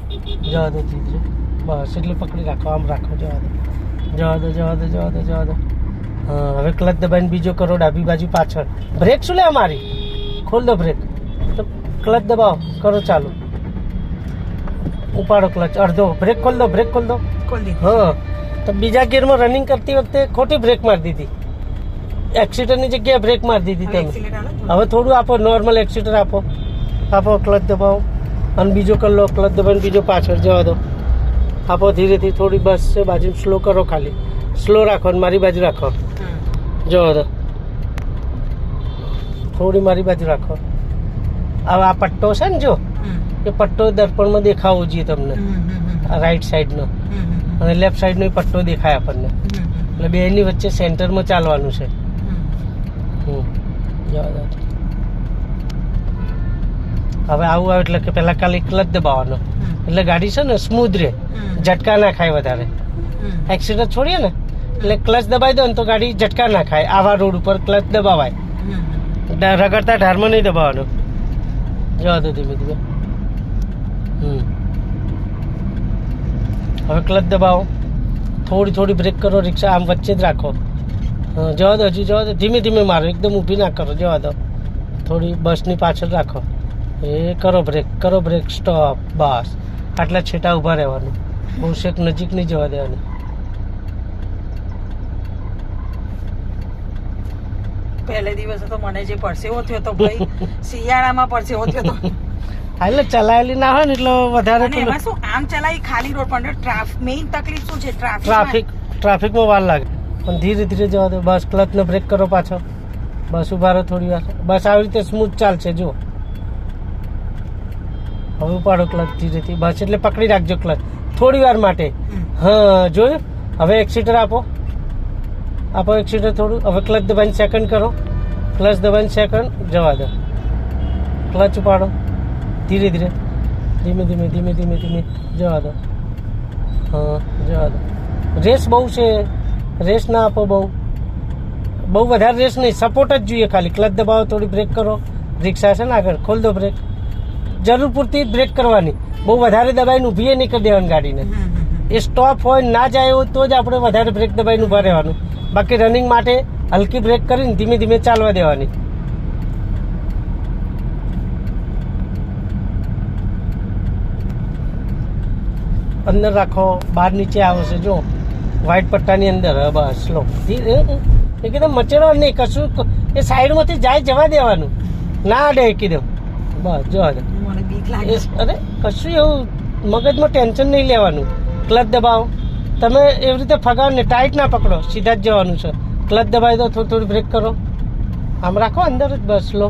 જવા દો ધીરે, બસ એટલે પકડી રાખો, આમ રાખો, જવા દો, જવા દો, જવા દો, જવા દો, જવા દો. હા, હવે ક્લચ દબાઈને બીજો કરો, ડાબી બાજુ પાછળ. બ્રેક શું લે અમારી? ખોલ દો બ્રેક, તો ક્લચ દબાવો, કરો ચાલુ, ઉપાડો ક્લચ, અડધો બ્રેક ખોલ દો, બ્રેક ખોલ દો. હા, તો બીજા ગિયરમાં રનિંગ કરતી વખતે ખોટી બ્રેક મારી દીધી, એક્સિલેટરની જગ્યાએ બ્રેક મારી દીધી તમે. હવે થોડું આપો, નોર્મલ એક્સિલેટર આપો, આપો, ક્લચ દબાવો અને બીજો કરી લો, ક્લચ દબાવીને બીજો પાછળ જવા દો, આપો ધીરેથી. થોડી બસ છે બાજુ, સ્લો કરો, ખાલી સ્લો રાખો અને મારી બાજુ રાખો, જવા દો, થોડી મારી બાજુ રાખો. હવે આ પટ્ટો છે ને, જો એ પટ્ટો દર્પણમાં દેખાવો જોઈએ તમને, રાઈટ સાઈડનો અને લેફ્ટ સાઈડનો એ પટ્ટો દેખાય આપણને, એટલે બેની વચ્ચે સેન્ટરમાં ચાલવાનું છે. જવા દો. હવે આવું આવે એટલે કે પહેલા ખાલી ક્લચ દબાવવાનો, એટલે ગાડી છે ને સ્મૂધ રહે, ઝટકા ના ખાય વધારે. એક્સિલેટર છોડીએ ને એટલે ક્લચ દબાવી દો ને તો ગાડી ઝટકા ના ખાય. આવા રોડ ઉપર ક્લચ દબાવાય, રગડતા ઢારમાં નહીં દબાવવાનું. જવા દો ધીમે ધીમે. હવે ક્લચ દબાવો, થોડી થોડી બ્રેક કરો, રિક્ષા આમ વચ્ચે જ રાખો. હા, જવા દો, હજી જવા દો, ધીમે ધીમે મારો, એકદમ ઊભી ના કરો, જવા દો, થોડી બસની પાછળ રાખો. એ કરો બ્રેક, કરો બ્રેક, સ્ટોપ, બસ આટલા છેટા ઊભા રહેવાનું, બહુ શેક નજીક નહીં જવા દેવાની. પહેલે દિવસે તો મને જે પરસેવો થયો તો ભાઈ, શિયાળામાં પરસેવો થયો તો. એટલે ચલાયેલી ના હોય ને એટલે વધારે. એમાં શું આમ ચલાવી ખાલી રોડ પર, મેઇન તકલીફ શું છે? ટ્રાફિકમાં વાર લાગે. પણ ધીરે ધીરે જવા દો, બસ ક્લચનો બ્રેક કરો પાછો, બસ ઉભા રહો થોડી વાર, બસ આવી રીતે સ્મૂથ ચાલશે. જુઓ, હવે ઉપાડો ક્લચ ધીરેથી, બસ એટલે પકડી રાખજો ક્લચ થોડી વાર માટે. હા, જોયું? હવે એક્સિલેટર આપો, આપો એક્સિલેટર થોડું. હવે ક્લચ દબાઈને સેકન્ડ કરો, ક્લચ દબાઈને સેકન્ડ, જવા દો, ક્લચ ઉપાડો ધીરે ધીરે, ધીમે ધીમે ધીમે ધીમે ધીમે, જવા દો. હા, જવા દો. રેસ બહુ છે, રેસ ના આપો, બહુ વધારે રેસ નહીં, સપોર્ટ જ જોઈએ ખાલી. ક્લચ દબાવો, થોડી બ્રેક કરો, રિક્ષા છે ને આગળ, ખોલ દો બ્રેક, જરૂર પૂરતી જ બ્રેક કરવાની, બહુ વધારે દબાઈને ઊભી નહીં કરી દેવાની ગાડીને. એ સ્ટોપ હોય ના જાય એવું તો જ આપણે વધારે બ્રેક દબાઈને ઊભા રહેવાનું, બાકી રનિંગ માટે હલકી બ્રેક કરીને ધીમે ધીમે ચાલવા દેવાની. અંદર રાખો, બહાર નીચે આવશે, જો વ્હાઈટ પટ્ટાની અંદર. બસ સ્લો, એકદમ મચેડો નહીં કશું, એ સાઈડમાંથી જાય જવા દેવાનું, ના અડે એકદમ, બસ જવા દે. અરે કશું એવું મગજમાં ટેન્શન નહીં લેવાનું. ક્લચ દબાવો, તમે એવી રીતે ફગાવો ને, ટાઈટ ના પકડો, સીધા જ જવાનું છે. ક્લચ દબાવી દો, થોડી થોડી બ્રેક કરો, આમ રાખો અંદર જ, બસ સ્લો.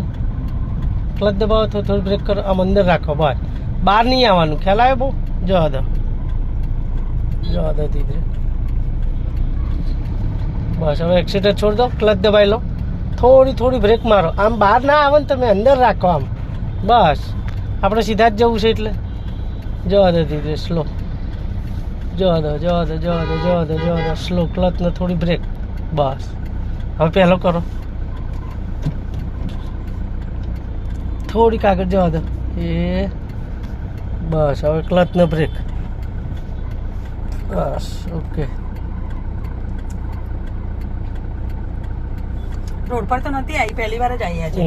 ક્લચ દબાવો, થોડી થોડી બ્રેક કરો, આમ અંદર રાખો, બસ બહાર નહીં આવવાનું. ખ્યાલ આવે બહુ? જવા દો, જવા દો ધીરે, બસ. હવે એક્સિલેટર છોડ દો, ક્લચ દબાવી લો, થોડી થોડી બ્રેક મારો, આમ બહાર ના આવે ને, તમે અંદર રાખો આમ, બસ. આપણે સીધા જ જવું છે એટલે જવા દો ધીરે, સ્લો, જવા દો, જવા દો, જવા દો, જવા દો, જવા દો, સ્લો. ક્લચને થોડી બ્રેક, બસ. હવે પહેલો કરો, થોડીક આગળ જવા દો, એ બસ. હવે ક્લચને બ્રેક, બસ, ઓકે. રોડ પર તો નથી આવી, પહેલી વાર જ આવી છે.